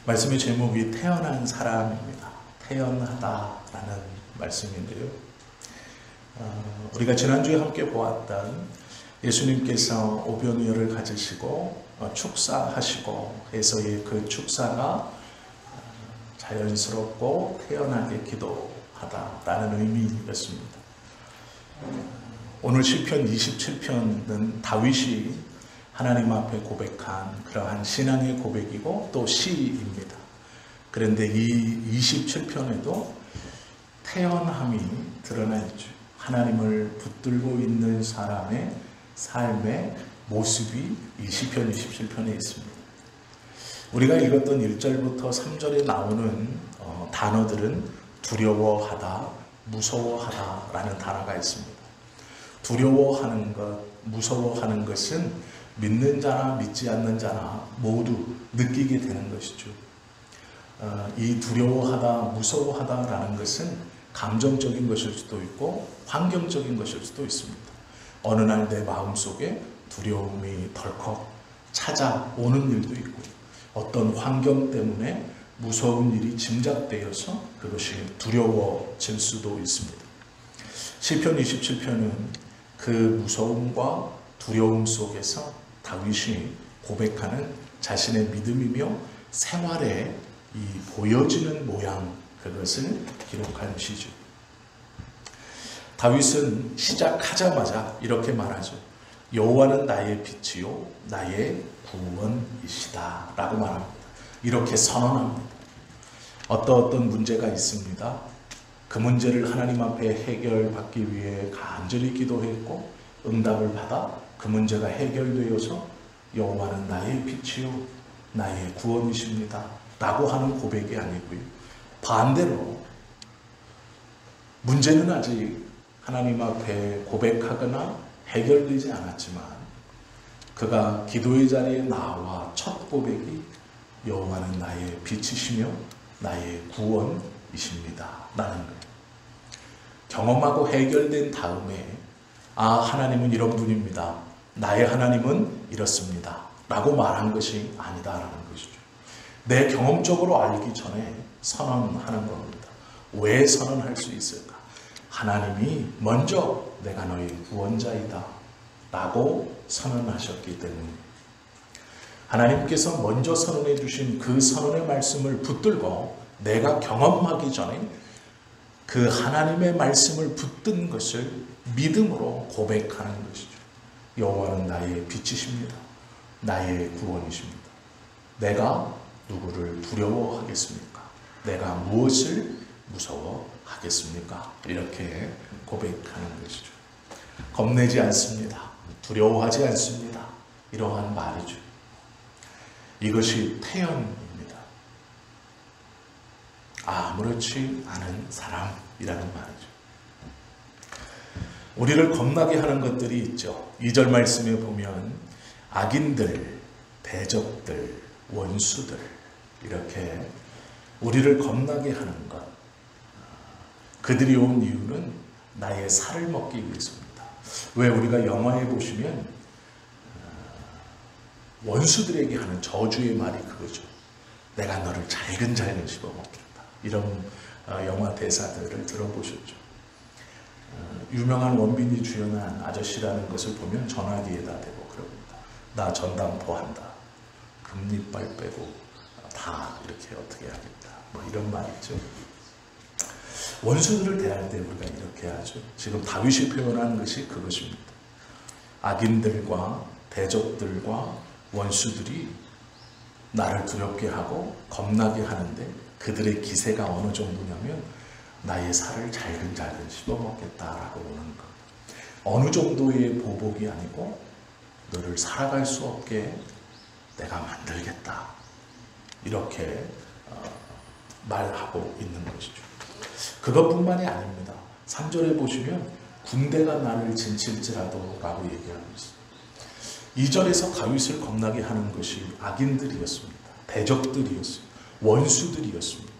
말씀의 제목이 태어난 사람입니다. 태어나다라는 말씀인데요. 우리가 지난주에 함께 보았던 예수님께서 오병이어를 가지시고 축사하시고 해서의 그 축사가 자연스럽고 태연하게 기도하다라는 의미였습니다. 오늘 시편 27편은 다윗이 하나님 앞에 고백한 그러한 신앙의 고백이고 또 시입니다. 그런데 이 27편에도 태연함이 드러나 있죠. 하나님을 붙들고 있는 사람의 삶의 모습이 이 시편 27편에 있습니다. 우리가 읽었던 1절부터 3절에 나오는 단어들은 두려워하다, 무서워하다 라는 단어가 있습니다. 두려워하는 것, 무서워하는 것은 믿는 자나 믿지 않는 자나 모두 느끼게 되는 것이죠. 이 두려워하다, 무서워하다라는 것은 감정적인 것일 수도 있고 환경적인 것일 수도 있습니다. 어느 날 내 마음속에 두려움이 덜컥 찾아오는 일도 있고 어떤 환경 때문에 무서운 일이 짐작되어서 그것이 두려워질 수도 있습니다. 시편 27편은 그 무서움과 두려움 속에서 다윗이 고백하는 자신의 믿음이며 생활에 이 보여지는 모양, 그것을 기록한 시죠. 다윗은 시작하자마자 이렇게 말하죠. 여호와는 나의 빛이요 나의 구원이시다 라고 말합니다. 이렇게 선언합니다. 어떤 문제가 있습니다. 그 문제를 하나님 앞에 해결받기 위해 간절히 기도했고 응답을 받아 그 문제가 해결되어서 여호와는 나의 빛이요 나의 구원이십니다 라고 하는 고백이 아니고요. 반대로 문제는 아직 하나님 앞에 고백하거나 해결되지 않았지만 그가 기도의 자리에 나와 첫 고백이 여호와는 나의 빛이시며 나의 구원이십니다 라는 거예요. 경험하고 해결된 다음에 하나님은 이런 분입니다. 나의 하나님은 이렇습니다 라고 말한 것이 아니다라는 것이죠. 내 경험적으로 알기 전에 선언하는 겁니다. 왜 선언할 수 있을까? 하나님이 먼저 내가 너의 구원자이다 라고 선언하셨기 때문에 하나님께서 먼저 선언해 주신 그 선언의 말씀을 붙들고 내가 경험하기 전에 그 하나님의 말씀을 붙든 것을 믿음으로 고백하는 것이죠. 여호와는 나의 빛이십니다. 나의 구원이십니다. 내가 누구를 두려워하겠습니까? 내가 무엇을 무서워하겠습니까? 이렇게 고백하는 것이죠. 겁내지 않습니다. 두려워하지 않습니다. 이러한 말이죠. 이것이 태연입니다. 아무렇지 않은 사람이라는 말이죠. 우리를 겁나게 하는 것들이 있죠. 2절 말씀에 보면 악인들, 대적들, 원수들 이렇게 우리를 겁나게 하는 것, 그들이 온 이유는 나의 살을 먹기 위해서입니다. 왜 우리가 영화에 보시면 원수들에게 하는 저주의 말이 그거죠. 내가 너를 잘근잘근 씹어먹겠다. 이런 영화 대사들을 들어보셨죠. 유명한 원빈이 주연한 아저씨라는 것을 보면 전화기에다 대고 그럽니다. 나 전당포한다. 금리빨 빼고 다 이렇게 어떻게 하겠다. 뭐 이런 말이죠. 원수들을 대할 때 우리가 이렇게 하죠. 지금 다윗이 표현한 것이 그것입니다. 악인들과 대적들과 원수들이 나를 두렵게 하고 겁나게 하는데 그들의 기세가 어느 정도냐면 나의 살을 잘근잘근 씹어먹겠다라고 오는 것. 어느 정도의 보복이 아니고 너를 살아갈 수 없게 내가 만들겠다. 이렇게 말하고 있는 것이죠. 그것뿐만이 아닙니다. 3절에 보시면 군대가 나를 진칠지라도 라고 얘기하고 있습니다. 2절에서 다윗을 겁나게 하는 것이 악인들이었습니다. 대적들이었습니다. 원수들이었습니다.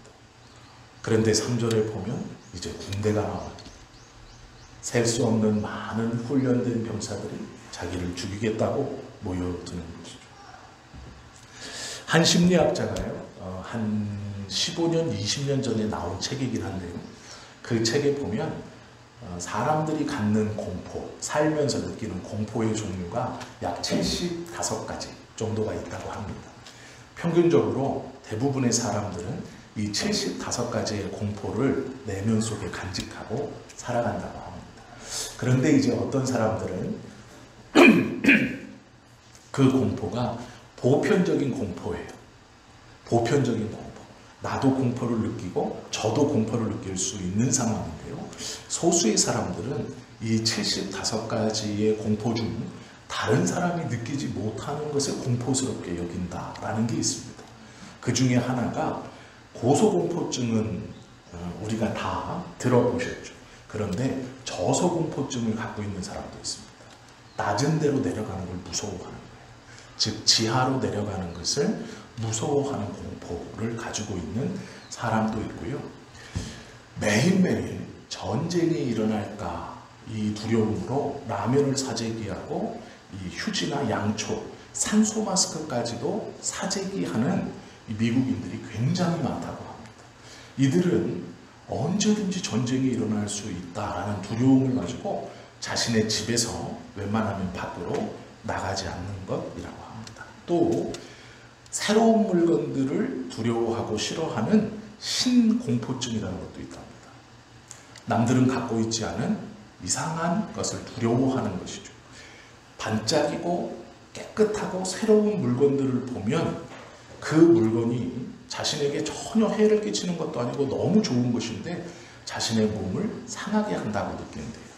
그런데 3절에 보면 이제 군대가 나와요. 셀 수 없는 많은 훈련된 병사들이 자기를 죽이겠다고 모여드는 것이죠. 한 심리학자가요, 한 15년, 20년 전에 나온 책이긴 한데요. 그 책에 보면 사람들이 갖는 공포, 살면서 느끼는 공포의 종류가 약 75가지 정도가 있다고 합니다. 평균적으로 대부분의 사람들은 이 75가지의 공포를 내면 속에 간직하고 살아간다고 합니다. 그런데 이제 어떤 사람들은 그 공포가 보편적인 공포예요. 보편적인 공포. 나도 공포를 느끼고 저도 공포를 느낄 수 있는 상황인데요. 소수의 사람들은 이 75가지의 공포 중 다른 사람이 느끼지 못하는 것을 공포스럽게 여긴다라는 게 있습니다. 그 중에 하나가 고소공포증은 우리가 다 들어보셨죠. 그런데 저소공포증을 갖고 있는 사람도 있습니다. 낮은 데로 내려가는 걸 무서워하는 거예요. 즉 지하로 내려가는 것을 무서워하는 공포를 가지고 있는 사람도 있고요. 매일매일 전쟁이 일어날까 이 두려움으로 라면을 사재기하고 이 휴지나 양초, 산소 마스크까지도 사재기하는 미국인들이 굉장히 많다고 합니다. 이들은 언제든지 전쟁이 일어날 수 있다라는 두려움을 가지고 자신의 집에서 웬만하면 밖으로 나가지 않는 것이라고 합니다. 또 새로운 물건들을 두려워하고 싫어하는 신공포증이라는 것도 있답니다. 남들은 갖고 있지 않은 이상한 것을 두려워하는 것이죠. 반짝이고 깨끗하고 새로운 물건들을 보면 그 물건이 자신에게 전혀 해를 끼치는 것도 아니고 너무 좋은 것인데 자신의 몸을 상하게 한다고 느낀대요.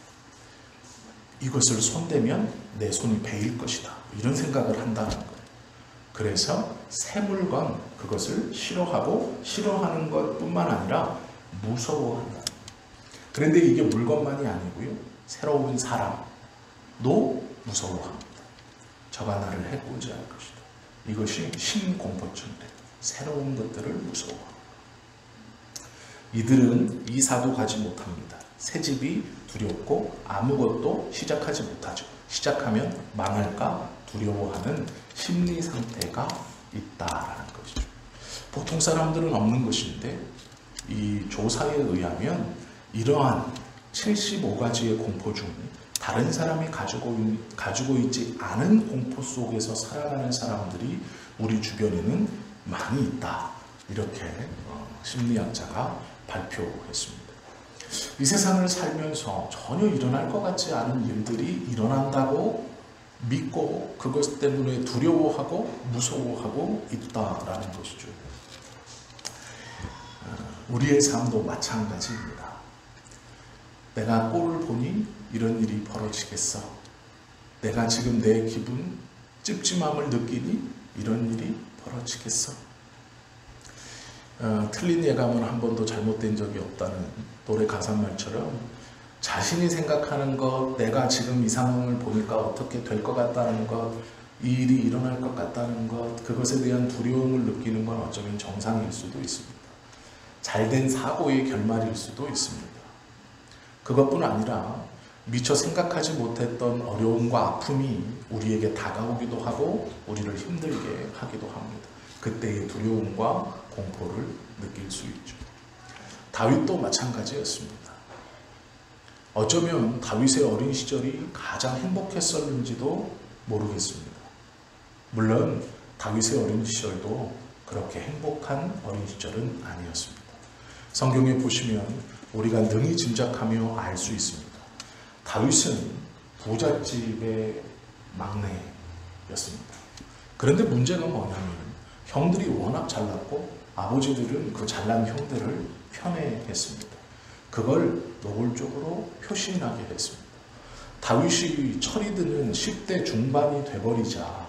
이것을 손대면 내 손이 베일 것이다. 이런 생각을 한다는 거예요. 그래서 새 물건 그것을 싫어하고 싫어하는 것뿐만 아니라 무서워한다. 그런데 이게 물건만이 아니고요. 새로운 사람도 무서워합니다. 저가 나를 해코지 할 것이다. 이것이 신공포증이래요. 새로운 것들을 무서워합니다. 이들은 이사도 가지 못합니다. 새집이 두렵고 아무것도 시작하지 못하죠. 시작하면 망할까 두려워하는 심리 상태가 있다라는 것이죠. 보통 사람들은 없는 것인데 이 조사에 의하면 이러한 75가지의 공포 중 다른 사람이 가지고 있지 않은 공포 속에서 살아가는 사람들이 우리 주변에는 많이 있다. 이렇게 심리학자가 발표했습니다. 이 세상을 살면서 전혀 일어날 것 같지 않은 일들이 일어난다고 믿고 그것 때문에 두려워하고 무서워하고 있다라는 것이죠. 우리의 삶도 마찬가지입니다. 내가 꼴을 보니 이런 일이 벌어지겠어. 내가 지금 내 기분 찝찝함을 느끼니 이런 일이 벌어지겠어. 틀린 예감은 한 번도 잘못된 적이 없다는 노래 가사말처럼 자신이 생각하는 것, 내가 지금 이 상황을 보니까 어떻게 될 것 같다는 것, 이 일이 일어날 것 같다는 것, 그것에 대한 두려움을 느끼는 건 어쩌면 정상일 수도 있습니다. 잘된 사고의 결말일 수도 있습니다. 그것뿐 아니라 미처 생각하지 못했던 어려움과 아픔이 우리에게 다가오기도 하고 우리를 힘들게 하기도 합니다. 그때의 두려움과 공포를 느낄 수 있죠. 다윗도 마찬가지였습니다. 어쩌면 다윗의 어린 시절이 가장 행복했었는지도 모르겠습니다. 물론 다윗의 어린 시절도 그렇게 행복한 어린 시절은 아니었습니다. 성경에 보시면 우리가 능히 짐작하며 알 수 있습니다. 다윗은 부잣집의 막내였습니다. 그런데 문제가 뭐냐면 형들이 워낙 잘났고 아버지들은 그 잘난 형들을 편애했습니다. 그걸 노골적으로 표시나게 했습니다. 다윗이 철이 드는 10대 중반이 돼버리자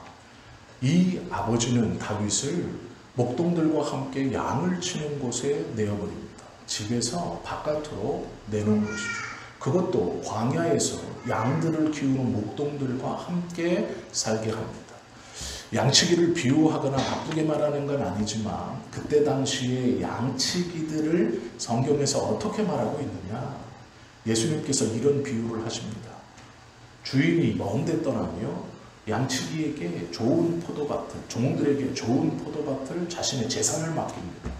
이 아버지는 다윗을 목동들과 함께 양을 치는 곳에 내어버립니다. 집에서 바깥으로 내놓은 것이죠. 그것도 광야에서 양들을 키우는 목동들과 함께 살게 합니다. 양치기를 비유하거나 바쁘게 말하는 건 아니지만 그때 당시에 양치기들을 성경에서 어떻게 말하고 있느냐? 예수님께서 이런 비유를 하십니다. 주인이 먼 데 떠나며 양치기에게 좋은 포도밭을, 종들에게 좋은 포도밭을 자신의 재산을 맡깁니다.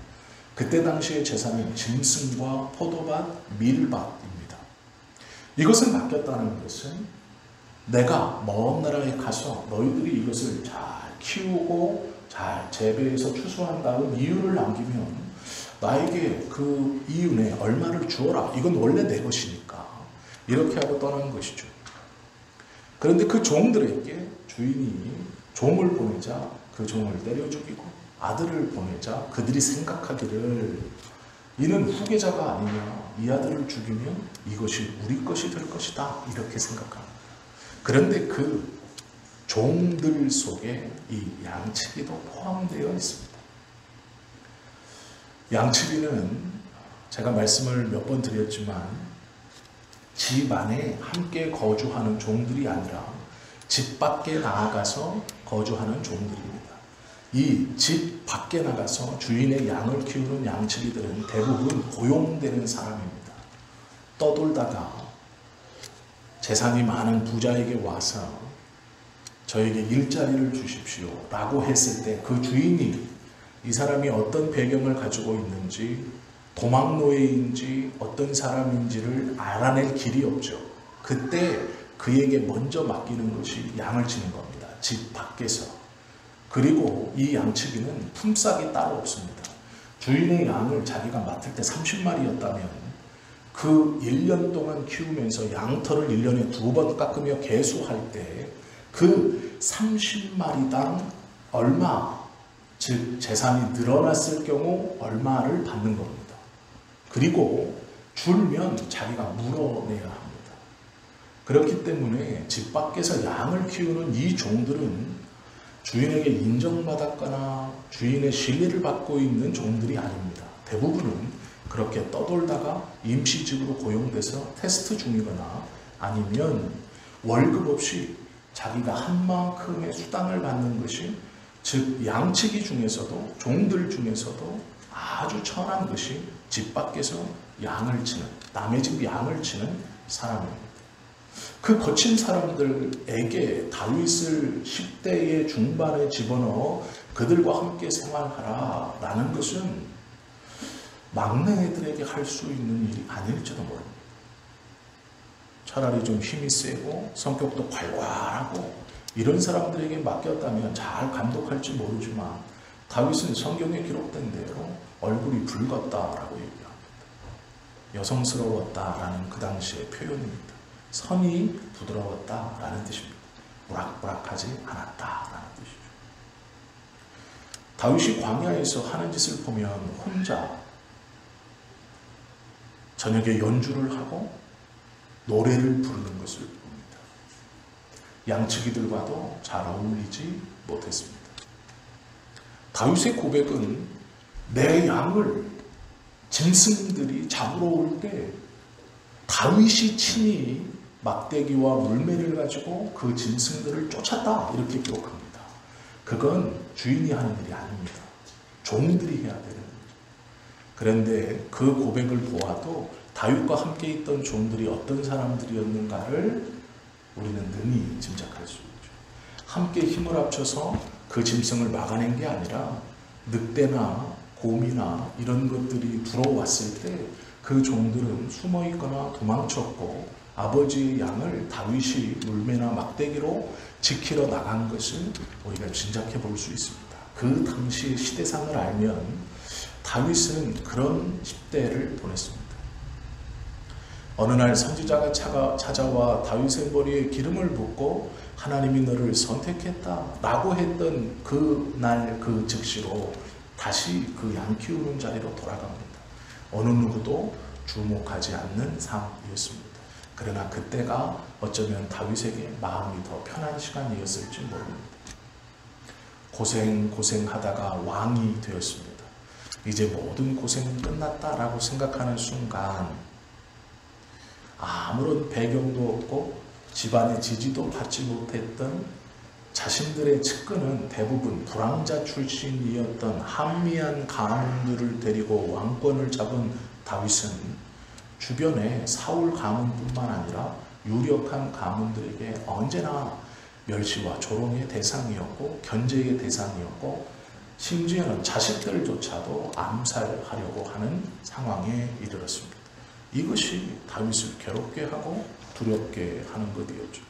그때 당시의 재산은 짐승과 포도밭, 밀밭입니다. 이것을 맡겼다는 것은 내가 먼 나라에 가서 너희들이 이것을 잘 키우고 잘 재배해서 추수한 다음 이윤을 남기면 나에게 그 이윤에 얼마를 주어라. 이건 원래 내 것이니까. 이렇게 하고 떠난 것이죠. 그런데 그 종들에게 주인이 종을 보내자 그 종을 때려 죽이고 아들을 보내자 그들이 생각하기를 이는 후계자가 아니냐. 이 아들을 죽이면 이것이 우리 것이 될 것이다. 이렇게 생각합니다. 그런데 그 종들 속에 이 양치기도 포함되어 있습니다. 양치기는 제가 말씀을 몇 번 드렸지만 집 안에 함께 거주하는 종들이 아니라 집 밖에 나아가서 거주하는 종들입니다. 이 집 밖에 나가서 주인의 양을 키우는 양치기들은 대부분 고용되는 사람입니다. 떠돌다가 재산이 많은 부자에게 와서 저에게 일자리를 주십시오 라고 했을 때 그 주인이 이 사람이 어떤 배경을 가지고 있는지 도망노예인지 어떤 사람인지를 알아낼 길이 없죠. 그때 그에게 먼저 맡기는 것이 양을 치는 겁니다. 집 밖에서. 그리고 이 양치기는 품삯이 따로 없습니다. 주인의 양을 자기가 맡을 때 30마리였다면 그 1년 동안 키우면서 양털을 1년에 2번 깎으며 계수할 때 그 30마리당 얼마, 즉 재산이 늘어났을 경우 얼마를 받는 겁니다. 그리고 줄면 자기가 물어내야 합니다. 그렇기 때문에 집 밖에서 양을 키우는 이 종들은 주인에게 인정받았거나 주인의 신뢰를 받고 있는 종들이 아닙니다. 대부분은 그렇게 떠돌다가 임시직으로 고용돼서 테스트 중이거나 아니면 월급 없이 자기가 한 만큼의 수당을 받는 것이 즉 양치기 중에서도 종들 중에서도 아주 천한 것이 집 밖에서 양을 치는 남의 집 양을 치는 사람입니다. 그 거친 사람들에게 다윗을 10대의 중반에 집어넣어 그들과 함께 생활하라 라는 것은 막내애들에게 할 수 있는 일이 아닐지도 모릅니다. 차라리 좀 힘이 세고 성격도 활발하고 이런 사람들에게 맡겼다면 잘 감독할지 모르지만 다윗은 성경에 기록된 대로 얼굴이 붉었다라고 얘기합니다. 여성스러웠다라는 그 당시의 표현입니다. 선이 부드러웠다라는 뜻입니다. 무락무락하지 않았다라는 뜻이죠. 다윗이 광야에서 하는 짓을 보면 혼자 저녁에 연주를 하고 노래를 부르는 것을 봅니다. 양치기들과도 잘 어울리지 못했습니다. 다윗의 고백은 내 양을 짐승들이 잡으러 올 때 다윗이 친히 막대기와 물매를 가지고 그 짐승들을 쫓았다 이렇게 기록합니다. 그건 주인이 하는 일이 아닙니다. 종들이 해야 되는 일이죠. 그런데 그 고백을 보아도 다윗과 함께 있던 종들이 어떤 사람들이었는가를 우리는 능히 짐작할 수 있죠. 함께 힘을 합쳐서 그 짐승을 막아낸 게 아니라 늑대나 곰이나 이런 것들이 들어왔을 때 그 종들은 숨어있거나 도망쳤고 아버지의 양을 다윗이 물매나 막대기로 지키러 나간 것을 우리가 짐작해 볼 수 있습니다. 그 당시의 시대상을 알면 다윗은 그런 10대를 보냈습니다. 어느 날 선지자가 찾아와 다윗의 머리에 기름을 붓고 하나님이 너를 선택했다 라고 했던 그 날 그 즉시로 다시 그 양 키우는 자리로 돌아갑니다. 어느 누구도 주목하지 않는 상황이었습니다. 그러나 그때가 어쩌면 다윗에게 마음이 더 편한 시간이었을지 모릅니다. 고생하다가 왕이 되었습니다. 이제 모든 고생은 끝났다라고 생각하는 순간 아무런 배경도 없고 집안의 지지도 받지 못했던 자신들의 측근은 대부분 불황자 출신이었던 한미한 가문들을 데리고 왕권을 잡은 다윗은 주변에 사울 가문뿐만 아니라 유력한 가문들에게 언제나 멸시와 조롱의 대상이었고 견제의 대상이었고 심지어는 자식들조차도 암살하려고 하는 상황에 이르렀습니다. 이것이 다윗을 괴롭게 하고 두렵게 하는 것이었죠.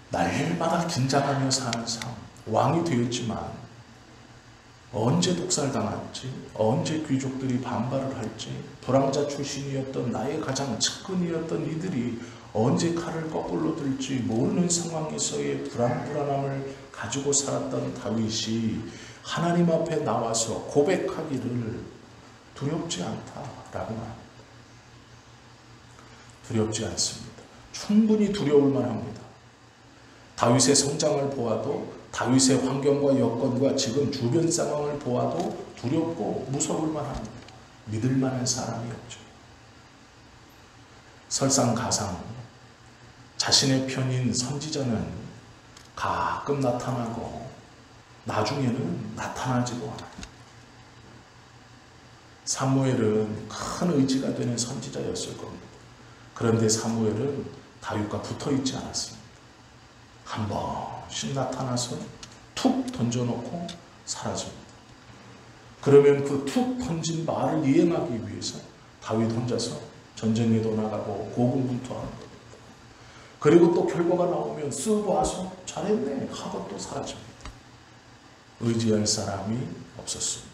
날마다 긴장하며 사는 삶, 왕이 되었지만 언제 독살당할지, 언제 귀족들이 반발을 할지, 불황자 출신이었던 나의 가장 측근이었던 이들이 언제 칼을 거꾸로 들지 모르는 상황에서의 불안함을 가지고 살았던 다윗이 하나님 앞에 나와서 고백하기를 두렵지 않다라고 말합니다. 두렵지 않습니다. 충분히 두려울 만합니다. 다윗의 성장을 보아도, 다윗의 환경과 여건과 지금 주변 상황을 보아도 두렵고 무서울 만합니다. 믿을 만한 사람이었죠. 설상가상 자신의 편인 선지자는 가끔 나타나고 나중에는 나타나지도 않아요. 사무엘은 큰 의지가 되는 선지자였을 겁니다. 그런데 사무엘은 다윗과 붙어있지 않았습니다. 한 번씩 나타나서 툭 던져놓고 사라집니다. 그러면 그 툭 던진 말을 이행하기 위해서 다윗 혼자서 전쟁에도 나가고 고군분투하는 겁니다. 그리고 또 결과가 나오면 쓱 와서 잘했네 하고 또 사라집니다. 의지할 사람이 없었습니다.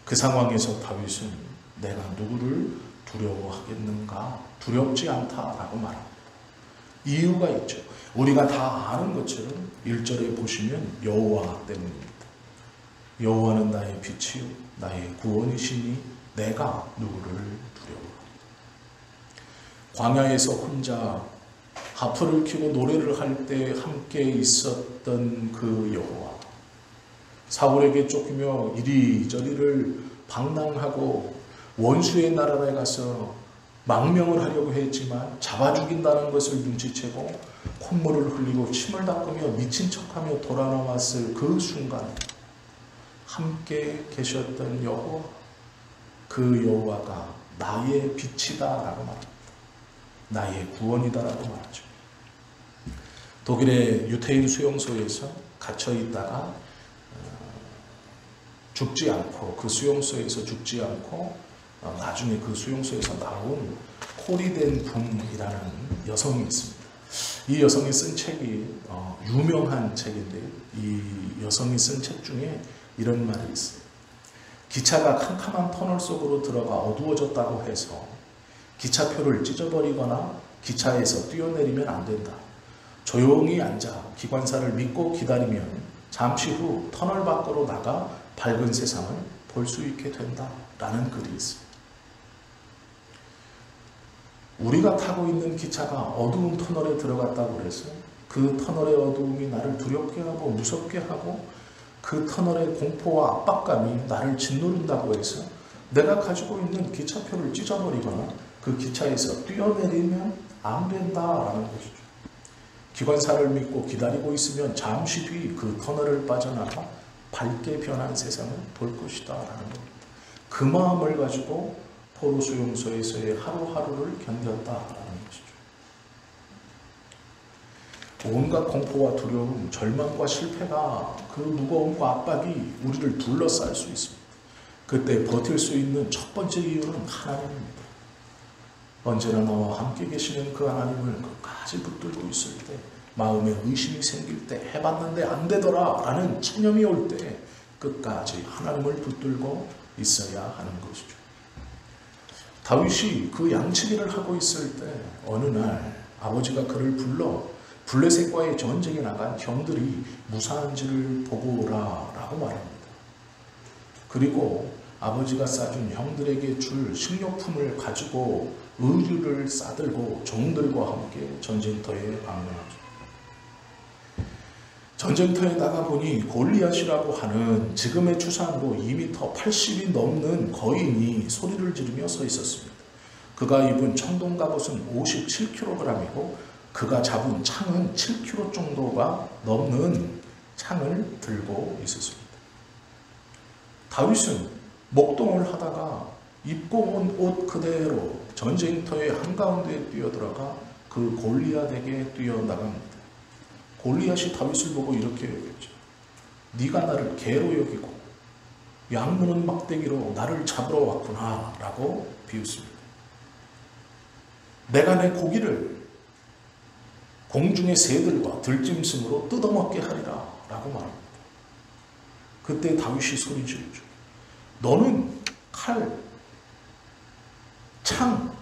그 상황에서 다윗은 내가 누구를 두려워하겠는가? 두렵지 않다라고 말합니다. 이유가 있죠. 우리가 다 아는 것처럼 1절에 보시면 여호와 때문입니다. 여호와는 나의 빛이요 나의 구원이시니 내가 누구를 두려워하리까. 광야에서 혼자 하프를 켜고 노래를 할 때 함께 있었던 그 여호와, 사울에게 쫓기며 이리저리를 방랑하고 원수의 나라에 가서 망명을 하려고 했지만 잡아 죽인다는 것을 눈치채고 콧물을 흘리고 침을 닦으며 미친 척하며 돌아 나왔을 그 순간 함께 계셨던 여호와, 그 여호와가 나의 빛이다라고 말합니다. 나의 구원이다라고 말하죠. 독일의 유태인 수용소에서 갇혀 있다가 죽지 않고, 그 수용소에서 죽지 않고 나중에 그 수용소에서 나온 코리덴 붐이라는 여성이 있습니다. 이 여성이 쓴 책이 유명한 책인데, 이 여성이 쓴 책 중에 이런 말이 있어요. 기차가 캄캄한 터널 속으로 들어가 어두워졌다고 해서 기차표를 찢어버리거나 기차에서 뛰어내리면 안 된다. 조용히 앉아 기관사를 믿고 기다리면 잠시 후 터널 밖으로 나가 밝은 세상을 볼 수 있게 된다라는 글이 있습니다. 우리가 타고 있는 기차가 어두운 터널에 들어갔다고 해서 그 터널의 어두움이 나를 두렵게 하고 무섭게 하고 그 터널의 공포와 압박감이 나를 짓누른다고 해서 내가 가지고 있는 기차표를 찢어버리거나 그 기차에서 뛰어내리면 안 된다라는 것이죠. 기관사를 믿고 기다리고 있으면 잠시 뒤 그 터널을 빠져나가 밝게 변한 세상을 볼 것이다 라는 겁니다. 그 마음을 가지고 포로 수용소에서의 하루하루를 견뎠다라는 것이죠. 온갖 공포와 두려움, 절망과 실패가, 그 무거움과 압박이 우리를 둘러쌀 수 있습니다. 그때 버틸 수 있는 첫 번째 이유는 하나님입니다. 언제나 나와 함께 계시는 그 하나님을 끝까지 붙들고 있을 때, 마음에 의심이 생길 때, 해봤는데 안 되더라 라는 체념이 올 때 끝까지 하나님을 붙들고 있어야 하는 것이죠. 다윗이 그 양치기를 하고 있을 때 어느 날 아버지가 그를 불러 블레셋과의 전쟁에 나간 형들이 무사한지를 보고 오라 라고 말합니다. 그리고 아버지가 싸준 형들에게 줄 식료품을 가지고 의류를 싸들고 종들과 함께 전쟁터에 방문하죠. 전쟁터에 나가보니 골리앗이라고 하는 지금의 추산으로 2m 80이 넘는 거인이 소리를 지르며 서 있었습니다. 그가 입은 청동 갑옷은 57kg이고 그가 잡은 창은 7kg 정도가 넘는 창을 들고 있었습니다. 다윗은 목동을 하다가 입고 온 옷 그대로 전쟁터의 한가운데에 뛰어들어가 그 골리앗에게 뛰어나갑니다. 골리앗이 다윗을 보고 이렇게 얘기했죠. 네가 나를 개로 여기고 양무는 막대기로 나를 잡으러 왔구나 라고 비웃습니다. 내가 내 고기를 공중의 새들과 들짐승으로 뜯어먹게 하리라 라고 말합니다. 그때 다윗이 소리지르죠. 너는 칼, 창,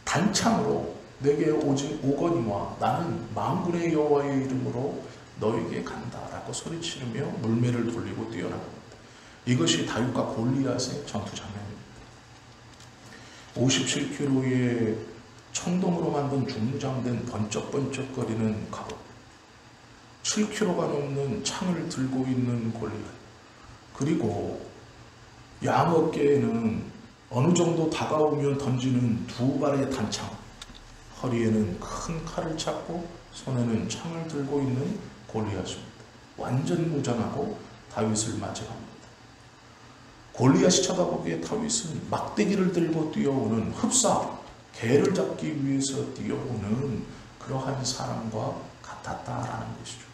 단창으로 내게 오거니와 나는 만군의 여호와의 이름으로 너에게 간다 라고 소리치르며 물매를 돌리고 뛰어나갑니다. 이것이 다윗과 골리앗의 전투 장면입니다. 57kg의 청동으로 만든 중무장된 번쩍번쩍거리는 갑옷, 7kg가 넘는 창을 들고 있는 골리앗, 그리고 양 어깨에는 어느 정도 다가오면 던지는 두 발의 단창, 허리에는 큰 칼을 잡고 손에는 창을 들고 있는 골리앗입니다. 완전 무장하고 다윗을 맞이합니다. 골리앗이 쳐다보기에 다윗은 막대기를 들고 뛰어오는 흡사, 개를 잡기 위해서 뛰어오는 그러한 사람과 같았다라는 것이죠.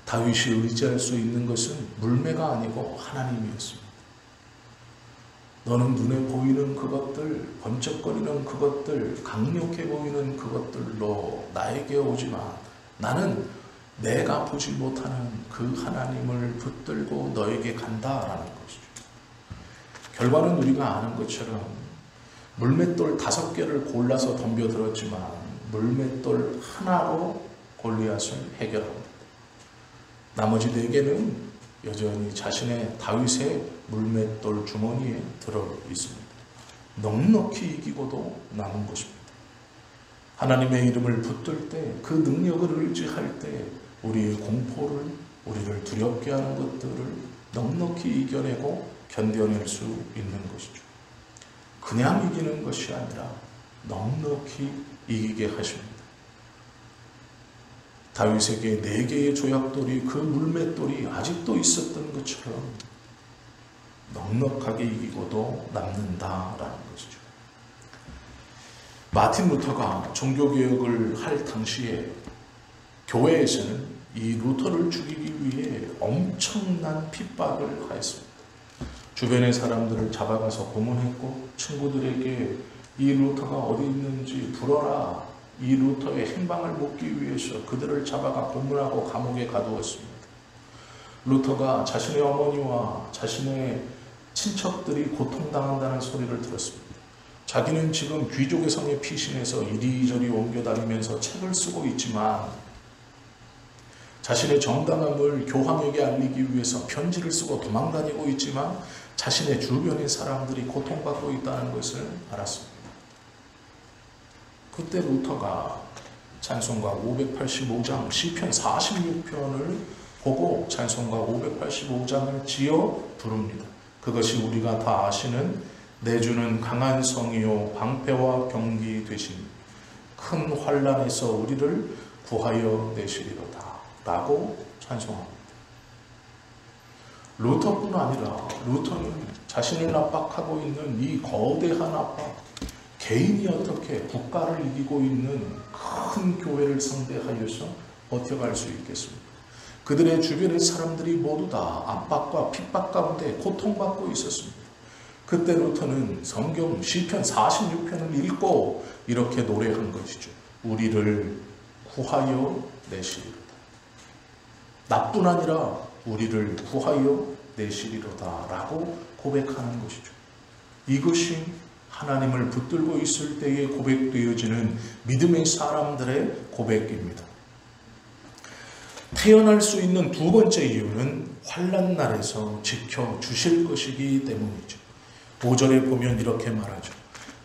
다윗이 의지할 수 있는 것은 물매가 아니고 하나님이었습니다. 너는 눈에 보이는 그것들, 번쩍거리는 그것들, 강력해 보이는 그것들로 나에게 오지만 나는 내가 보지 못하는 그 하나님을 붙들고 너에게 간다라는 것이죠. 결과는 우리가 아는 것처럼 물맷돌 5개를 골라서 덤벼들었지만 물맷돌 하나로 골리앗을 해결합니다. 나머지 4개는 여전히 자신의 다윗의 물맷돌 주머니에 들어 있습니다. 넉넉히 이기고도 남은 것입니다. 하나님의 이름을 붙들 때, 그 능력을 의지할 때 우리의 공포를, 우리를 두렵게 하는 것들을 넉넉히 이겨내고 견뎌낼 수 있는 것이죠. 그냥 이기는 것이 아니라 넉넉히 이기게 하십니다. 다윗에게 4개의 조약돌이, 그 물맷돌이 아직도 있었던 것처럼 넉넉하게 이기고도 남는다라는 것이죠. 마틴 루터가 종교개혁을 할 당시에 교회에서는 이 루터를 죽이기 위해 엄청난 핍박을 하였습니다. 주변의 사람들을 잡아가서 고문했고 친구들에게 이 루터가 어디 있는지 불어라, 이 루터의 행방을 묻기 위해서 그들을 잡아가 고문하고 감옥에 가두었습니다. 루터가 자신의 어머니와 자신의 친척들이 고통당한다는 소리를 들었습니다. 자기는 지금 귀족의 성에 피신해서 이리저리 옮겨다니면서 책을 쓰고 있지만 자신의 정당함을 교황에게 알리기 위해서 편지를 쓰고 도망다니고 있지만 자신의 주변의 사람들이 고통받고 있다는 것을 알았습니다. 그때 루터가 찬송가 585장, 시편 46편을 보고 찬송가 585장을 지어 부릅니다. 그것이 우리가 다 아시는 내 주는 강한 성이요 방패와 병기 되신 큰 환난에서 우리를 구하여 내시리로다 라고 찬송합니다. 루터뿐 아니라 루터는 자신을 압박하고 있는 이 거대한 압박, 개인이 어떻게 국가를 이기고 있는 큰 교회를 상대하여서 버텨갈 수 있겠습니까? 그들의 주변의 사람들이 모두 다 압박과 핍박 가운데 고통받고 있었습니다. 그때 루터는 성경 시편 46편을 읽고 이렇게 노래한 것이죠. 우리를 구하여 내시리로다. 나뿐 아니라 우리를 구하여 내시리로다 라고 고백하는 것이죠. 이것이 하나님을 붙들고 있을 때에 고백되어지는 믿음의 사람들의 고백입니다. 태어날 수 있는 두 번째 이유는 환난 날에서 지켜주실 것이기 때문이죠. 5절에 보면 이렇게 말하죠.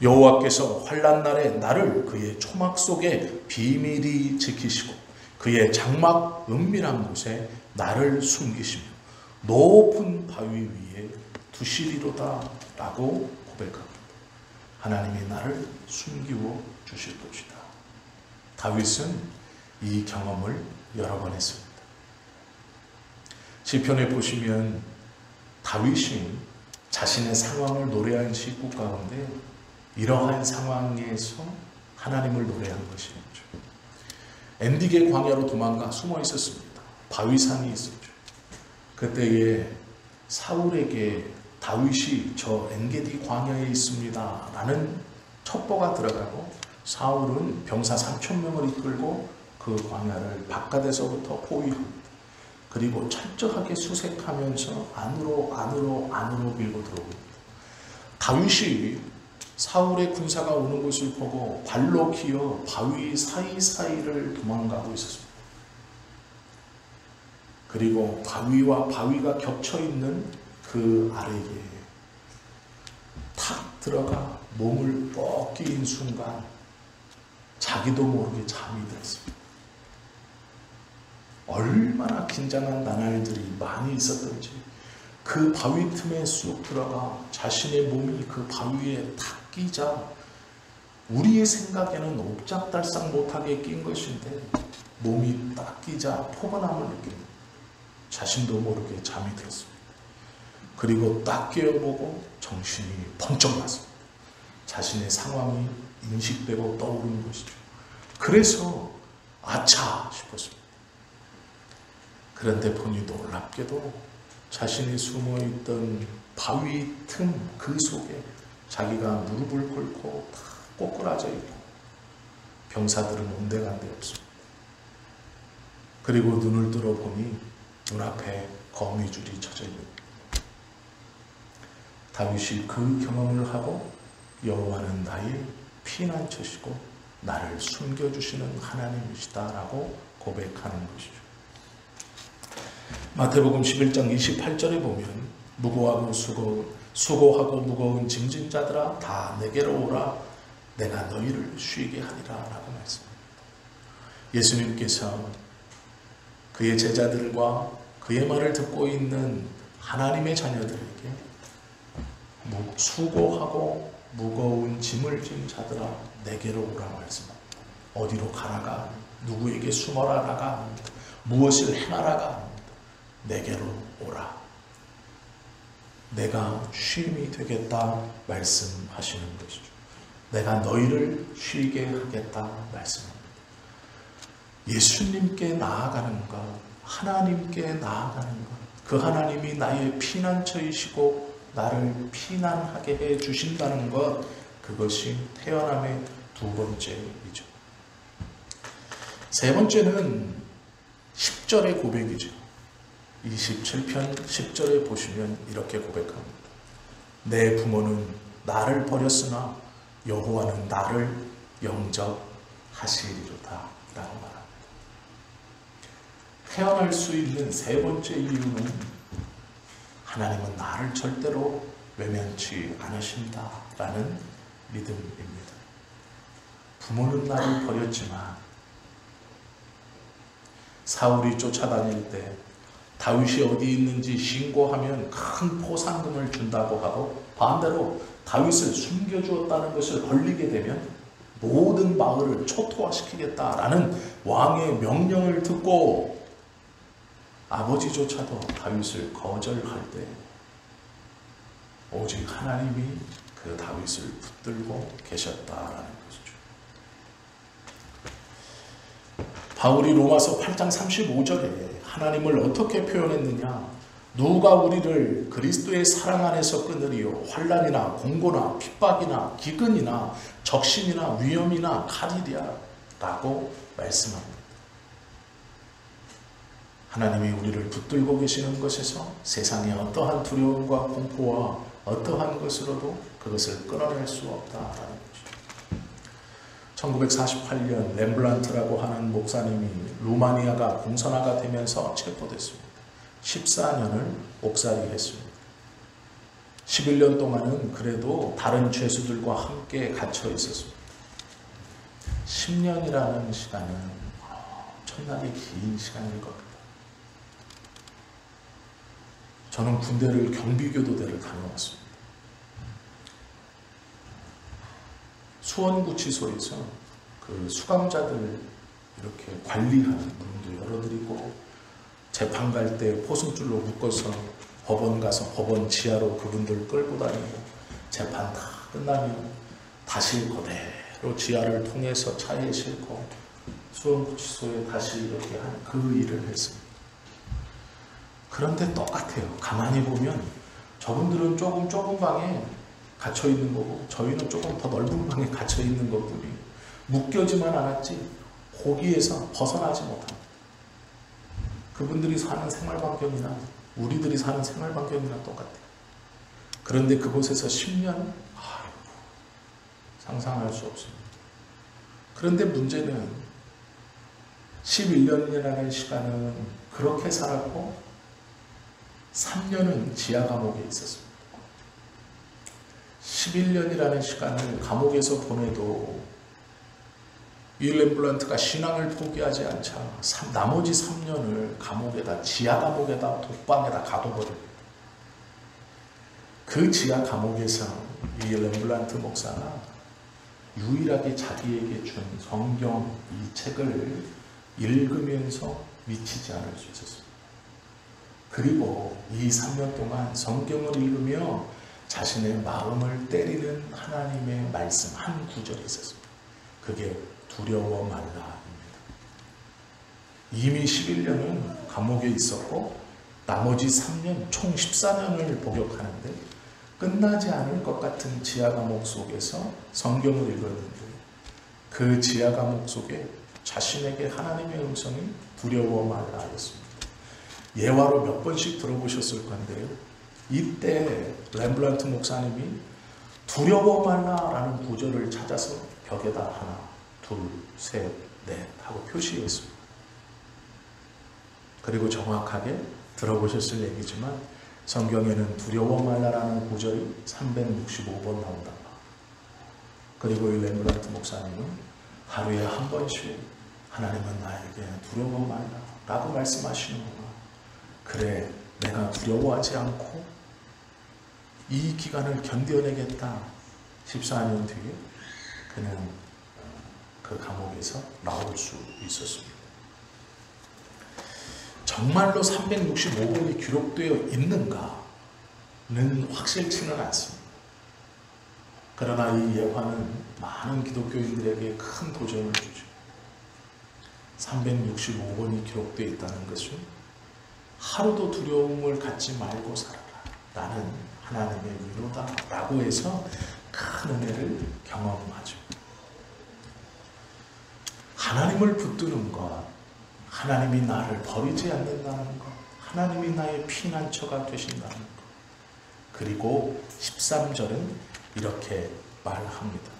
여호와께서 환난 날에 나를 그의 초막 속에 비밀히 지키시고 그의 장막 은밀한 곳에 나를 숨기시며 높은 바위 위에 두시리로다 라고 고백합니다. 하나님이 나를 숨기워 주실 것이다. 다윗은 이 경험을 여러 번 했습니다. 시편에 보시면 다윗이 자신의 상황을 노래한 시구 가운데 이러한 상황에서 하나님을 노래한 것이었죠. 엔디게 광야로 도망가 숨어 있었습니다. 바위산이 있었죠. 그때에 사울에게 다윗이 저 엔게디 광야에 있습니다 라는 첩보가 들어가고, 사울은 병사 3,000명을 이끌고 그 광야를 바깥에서부터 포위합니다. 그리고 철저하게 수색하면서 안으로 밀고 들어옵니다. 다윗이 사울의 군사가 오는 것을 보고 발로 기어 바위 사이사이를 도망가고 있었습니다. 그리고 바위와 바위가 겹쳐있는 그 아래에 탁 들어가 몸을 뻑 끼인 순간 자기도 모르게 잠이 들었습니다. 얼마나 긴장한 나날들이 많이 있었던지 그 바위 틈에 쑥 들어가 자신의 몸이 그 바위에 탁 끼자 우리의 생각에는 옴짝달싹 못하게 낀 것인데 몸이 딱 끼자 포근함을 느낍니다. 자신도 모르게 잠이 들었습니다. 그리고 딱 깨어보고 정신이 번쩍 났습니다. 자신의 상황이 인식되고 떠오르는 것이죠. 그래서 아차 싶었습니다. 그런데 보니 놀랍게도 자신이 숨어있던 바위 틈 그 속에 자기가 무릎을 꿇고 다 꼬꾸라져 있고 병사들은 온데간데 없습니다. 그리고 눈을 들어 보니 눈앞에 거미줄이 쳐져 있습니다. 다윗이 그 경험을 하고 여호와는 나의 피난처시고 나를 숨겨주시는 하나님이시다 라고 고백하는 것이죠. 마태복음 11장 28절에 보면 무고하고 수고하고 무거운 짐진 자들아 다 내게로 오라 내가 너희를 쉬게 하리라 라고 말씀합니다. 예수님께서 그의 제자들과 그의 말을 듣고 있는 하나님의 자녀들에게 수고하고 무거운 짐을 진 자들아 내게로 오라 말씀합니다. 어디로 가라가 누구에게 숨어라가 무엇을 행하라가 내게로 오라. 내가 쉼이 되겠다 말씀하시는 것이죠. 내가 너희를 쉬게 하겠다 말씀합니다. 예수님께 나아가는 것, 하나님께 나아가는 것, 그 하나님이 나의 피난처이시고 나를 피난하게 해 주신다는 것, 그것이 태어남의 두 번째이죠. 세 번째는 10절의 고백이죠. 27편 10절에 보시면 이렇게 고백합니다. 내 부모는 나를 버렸으나 여호와는 나를 영접하시리로다 라고 말합니다. 태어날 수 있는 세 번째 이유는 하나님은 나를 절대로 외면치 않으신다 라는 믿음입니다. 부모는 나를 버렸지만 사울이 쫓아다닐 때 다윗이 어디 있는지 신고하면 큰 포상금을 준다고 하고, 반대로 다윗을 숨겨주었다는 것을 걸리게 되면 모든 마을을 초토화시키겠다라는 왕의 명령을 듣고 아버지조차도 다윗을 거절할 때 오직 하나님이 그 다윗을 붙들고 계셨다라는 것이죠. 바울이 로마서 8장 35절에 하나님을 어떻게 표현했느냐? 누가 우리를 그리스도의 사랑 안에서 끊으리요? 환난이나 공고나 핍박이나 기근이나 적신이나 위험이나 칼이랴 라고 말씀합니다. 하나님이 우리를 붙들고 계시는 것에서 세상의 어떠한 두려움과 공포와 어떠한 것으로도 그것을 끊어낼 수 없다라는 것이죠. 1948년 렘블란트라고 하는 목사님이 루마니아가 공산화가 되면서 체포됐습니다. 14년을 옥살이 했습니다. 11년 동안은 그래도 다른 죄수들과 함께 갇혀 있었습니다. 10년이라는 시간은 엄청나게 긴 시간일 겁니다. 저는 군대를 경비교도대를 다녀왔습니다. 수원구치소에서 그 수감자들 이렇게 관리하는 문도 열어드리고, 재판 갈 때 포승줄로 묶어서 법원 가서 법원 지하로 그분들 끌고 다니고, 재판 다 끝나면 다시 그대로 지하를 통해서 차에 싣고 수원구치소에 다시 이렇게 한 그 일을 했습니다. 그런데 똑같아요. 가만히 보면 저분들은 조금 좁은 방에 갇혀 있는 거고 저희는 조금 더 넓은 방에 갇혀 있는 것뿐이에요. 묶여지만 않았지 거기에서 벗어나지 못합니다. 그분들이 사는 생활 환경이나 우리들이 사는 생활 환경이나 똑같아요. 그런데 그곳에서 10년? 상상할 수 없습니다. 그런데 문제는 11년이라는 시간은 그렇게 살았고 3년은 지하 감옥에 있었습니다. 11년이라는 시간을 감옥에서 보내도 이 렘블란트가 신앙을 포기하지 않자 나머지 3년을 감옥에다 지하 감옥에다 독방에다 가둬버립니다. 그 지하 감옥에서 이 렘블란트 목사가 유일하게 자기에게 준 성경 이 책을 읽으면서 미치지 않을 수 있었습니다. 그리고 이 3년 동안 성경을 읽으며 자신의 마음을 때리는 하나님의 말씀 한 구절이 있었습니다. 그게 두려워 말라입니다. 이미 11년은 감옥에 있었고 나머지 3년 총 14년을 복역하는데 끝나지 않을 것 같은 지하 감옥 속에서 성경을 읽었는데 그 지하 감옥 속에 자신에게 하나님의 음성이 두려워 말라였습니다. 예화로 몇 번씩 들어보셨을 건데요. 이때 렘블란트 목사님이 두려워 말라라는 구절을 찾아서 벽에다 하나, 둘, 셋, 넷 하고 표시했습니다. 그리고 정확하게 들어보셨을 얘기지만 성경에는 두려워 말라라는 구절이 365번 나온다. 그리고 이 렘블란트 목사님은 하루에 한 번씩 하나님은 나에게 두려워 말라 라고 말씀하시는구나. 그래, 내가 두려워하지 않고 이 기간을 견뎌내겠다. 14년 뒤에 그는 그 감옥에서 나올 수 있었습니다. 정말로 365번이 기록되어 있는가는 확실치는 않습니다. 그러나 이 예화는 많은 기독교인들에게 큰 도전을 주죠. 365번이 기록되어 있다는 것은 하루도 두려움을 갖지 말고 살아라. 나는 하나님의 위로다. 라고 해서 큰 은혜를 경험하죠. 하나님을 붙드는 것, 하나님이 나를 버리지 않는다는 것, 하나님이 나의 피난처가 되신다는 것. 그리고 13절은 이렇게 말합니다.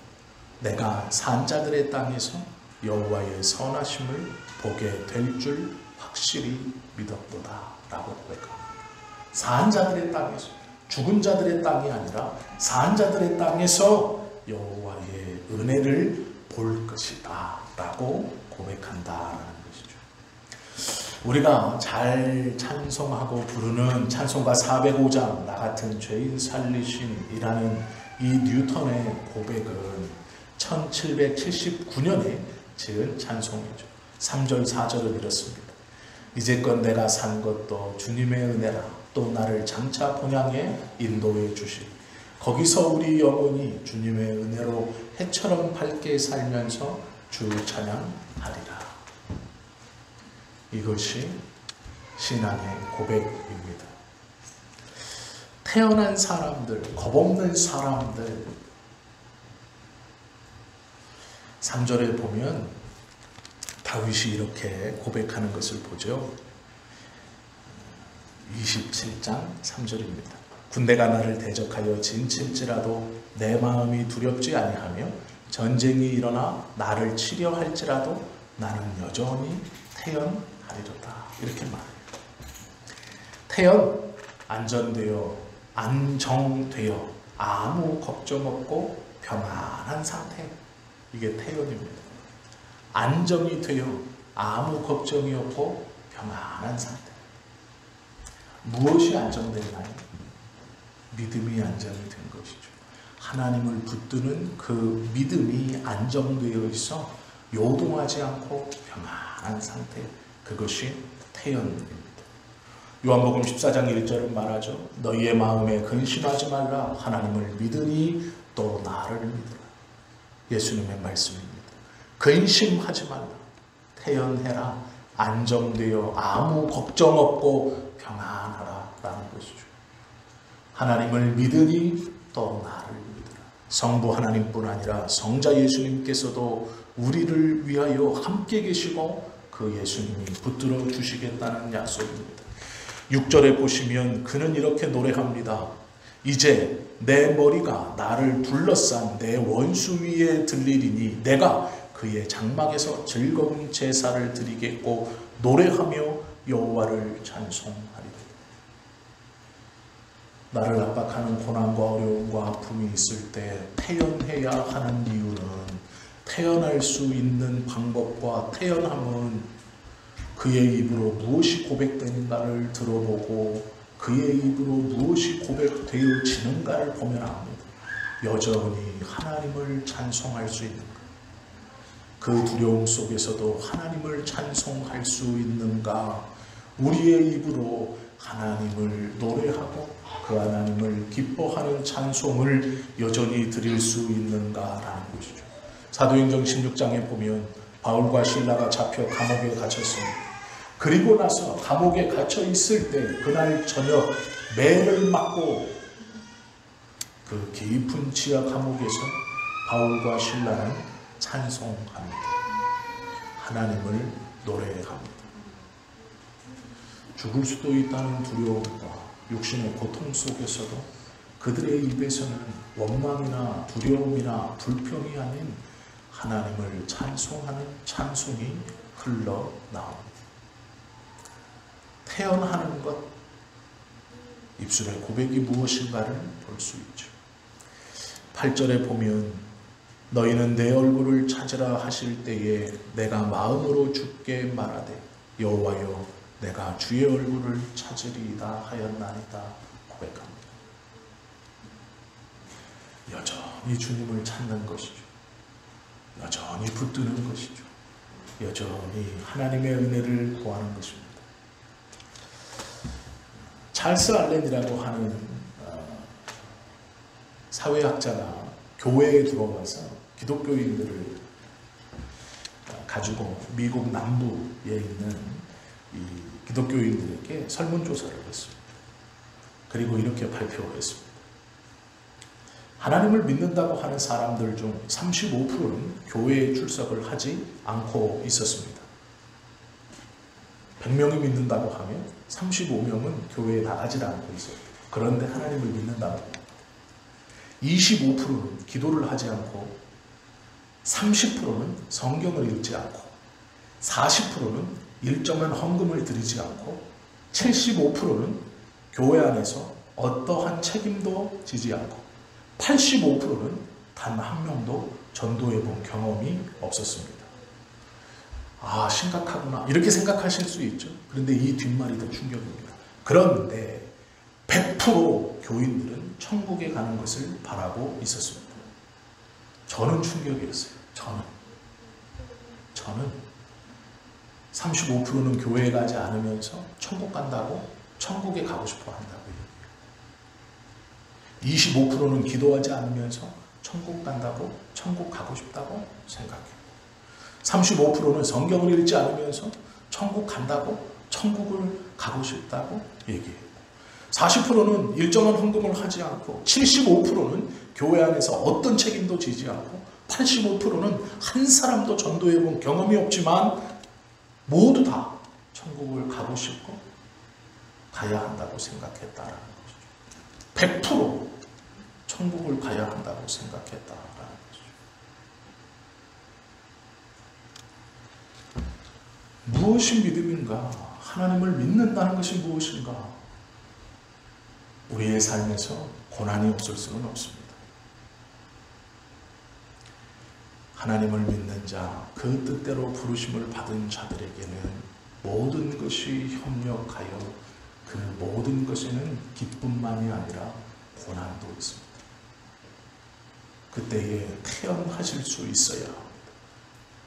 내가 산자들의 땅에서 여호와의 선하심을 보게 될 줄 확실히 믿었도다 라고 고백합니다. 산자들의 땅에서, 죽은 자들의 땅이 아니라 산자들의 땅에서 여호와의 은혜를 볼 것이다 라고 고백한다라는 것이죠. 우리가 잘 찬송하고 부르는 찬송가 405장 나 같은 죄인 살리심이라는 이 뉴턴의 고백은 1779년에 지은 찬송이죠. 3절 4절은 이렇습니다. 이제껏 내가 산 것도 주님의 은혜라. 또 나를 장차 본향에 인도해 주시리. 거기서 우리 영혼이 주님의 은혜로 해처럼 밝게 살면서 주 찬양하리라. 이것이 신앙의 고백입니다. 태어난 사람들, 겁없는 사람들, 3절에 보면 다윗이 이렇게 고백하는 것을 보죠. 27장 3절입니다. 군대가 나를 대적하여 진칠지라도 내 마음이 두렵지 아니하며 전쟁이 일어나 나를 치려 할지라도 나는 여전히 태연하리로다. 이렇게 말해요. 태연, 안정되어 아무 걱정 없고 평안한 상태. 이게 태연입니다. 안정이 되어 아무 걱정이 없고 평안한 상태. 무엇이 안정되나요? 믿음이 안정이 된 것이죠. 하나님을 붙드는 그 믿음이 안정되어 있어 요동하지 않고 평안한 상태. 그것이 태연입니다. 요한복음 14장 1절은 말하죠. 너희의 마음에 근심하지 말라. 하나님을 믿으니 또 나를 믿으라. 예수님의 말씀입니다. 근심하지 말라. 태연해라. 안정되어 아무 걱정 없고 평안하라 라는 것이죠. 하나님을 믿으니 또 나를 믿으라. 성부 하나님뿐 아니라 성자 예수님께서도 우리를 위하여 함께 계시고 그 예수님이 붙들어 주시겠다는 약속입니다. 6절에 보시면 그는 이렇게 노래합니다. 이제 내 머리가 나를 둘러싼 내 원수 위에 들리리니 내가 그의 장막에서 즐거운 제사를 드리겠고 노래하며 여호와를 찬송하리라. 나를 압박하는 고난과 어려움과 아픔이 있을 때 태연해야 하는 이유는 태연할 수 있는 방법과 태연함은 그의 입으로 무엇이 고백되는가를 들어보고 그의 입으로 무엇이 고백되어지는가를 보면 압니다. 여전히 하나님을 찬송할 수 있는가? 그 두려움 속에서도 하나님을 찬송할 수 있는가? 우리의 입으로 하나님을 노래하고 그 하나님을 기뻐하는 찬송을 여전히 드릴 수 있는가라는 것이죠. 사도행전 16장에 보면 바울과 실라가 잡혀 감옥에 갇혔습니다. 그리고 나서 감옥에 갇혀 있을 때 그날 저녁 매를 맞고 그 깊은 지하 감옥에서 바울과 실라는 찬송합니다. 하나님을 노래합니다. 죽을 수도 있다는 두려움과 육신의 고통 속에서도 그들의 입에서는 원망이나 두려움이나 불평이 아닌 하나님을 찬송하는 찬송이 흘러나옵니다. 태연하는 것, 입술의 고백이 무엇인가를 볼 수 있죠. 8절에 보면 너희는 내 얼굴을 찾으라 하실 때에 내가 마음으로 주께 말하되 여호와여 내가 주의 얼굴을 찾으리이다 하였나이다 고백합니다. 여전히 주님을 찾는 것이죠. 여전히 붙드는 것이죠. 여전히 하나님의 은혜를 구하는 것입니다. 찰스 알렌이라고 하는 사회학자가 교회에 들어와서 기독교인들을 가지고 미국 남부에 있는 이 기독교인들에게 설문조사를 했습니다. 그리고 이렇게 발표했습니다. 하나님을 믿는다고 하는 사람들 중 35%는 교회에 출석을 하지 않고 있었습니다. 100명이 믿는다고 하면 35명은 교회에 나가지 않고 있어요. 그런데 하나님을 믿는다고 합니다. 25%는 기도를 하지 않고 30%는 성경을 읽지 않고 40%는 일정한 헌금을 드리지 않고 75%는 교회 안에서 어떠한 책임도 지지 않고 85%는 단 한 명도 전도해 본 경험이 없었습니다. 아, 심각하구나 이렇게 생각하실 수 있죠. 그런데 이 뒷말이 더 충격입니다. 그런데 100% 교인들은 천국에 가는 것을 바라고 있었습니다. 저는 충격이었어요. 저는 35%는 교회에 가지 않으면서 천국 간다고 천국에 가고 싶어 한다고 얘기해요. 25%는 기도하지 않으면서 천국 간다고 천국 가고 싶다고 생각해요. 35%는 성경을 읽지 않으면서 천국 간다고 천국을 가고 싶다고 얘기해요. 40%는 일정한 헌금을 하지 않고 75%는 교회 안에서 어떤 책임도 지지 않고 85%는 한 사람도 전도해 본 경험이 없지만 모두 다 천국을 가고 싶고 가야 한다고 생각했다라는 것이죠. 100% 천국을 가야 한다고 생각했다라는 것이죠. 무엇이 믿음인가? 하나님을 믿는다는 것이 무엇인가? 우리의 삶에서 고난이 없을 수는 없습니다. 하나님을 믿는 자, 그 뜻대로 부르심을 받은 자들에게는 모든 것이 협력하여 그 모든 것에는 기쁨만이 아니라 고난도 있습니다. 그때에 태연하실 수 있어야 합니다.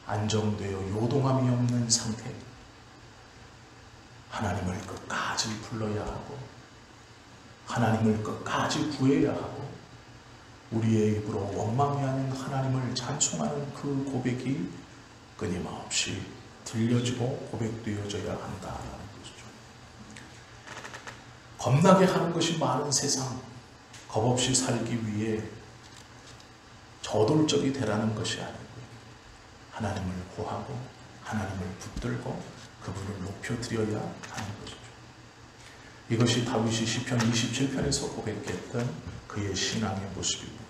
안정되어 요동함이 없는 상태, 하나님을 끝까지 불러야 하고 하나님을 끝까지 구해야 하고 우리의 입으로 원망이 아닌 하나님을 찬송하는 그 고백이 끊임없이 들려지고 고백되어져야 한다는 것이죠. 겁나게 하는 것이 많은 세상, 겁없이 살기 위해 저돌적이 되라는 것이 아니고 하나님을 구하고 하나님을 붙들고 그분을 높여드려야 하는 것이죠. 이것이 다윗이 시편 27편에서 고백했던 그의 신앙의 모습입니다.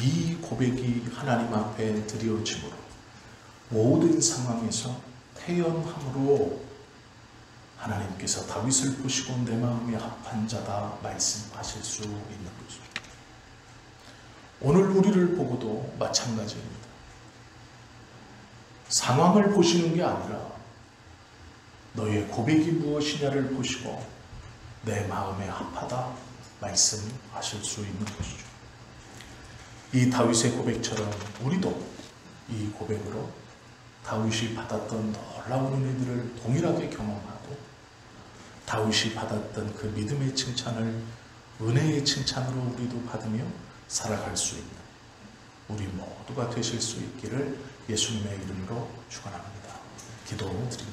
이 고백이 하나님 앞에 드려짐으로 모든 상황에서 태연함으로 하나님께서 다윗을 보시고 내 마음에 합한 자다 말씀하실 수 있는 것이죠. 오늘 우리를 보고도 마찬가지입니다. 상황을 보시는 게 아니라 너의 고백이 무엇이냐를 보시고 내 마음에 합하다 말씀하실 수 있는 것이죠. 이 다윗의 고백처럼 우리도 이 고백으로 다윗이 받았던 놀라운 은혜들을 동일하게 경험하고 다윗이 받았던 그 믿음의 칭찬을 은혜의 칭찬으로 우리도 받으며 살아갈 수 있는 우리 모두가 되실 수 있기를 예수님의 이름으로 축원합니다. 기도드립니다.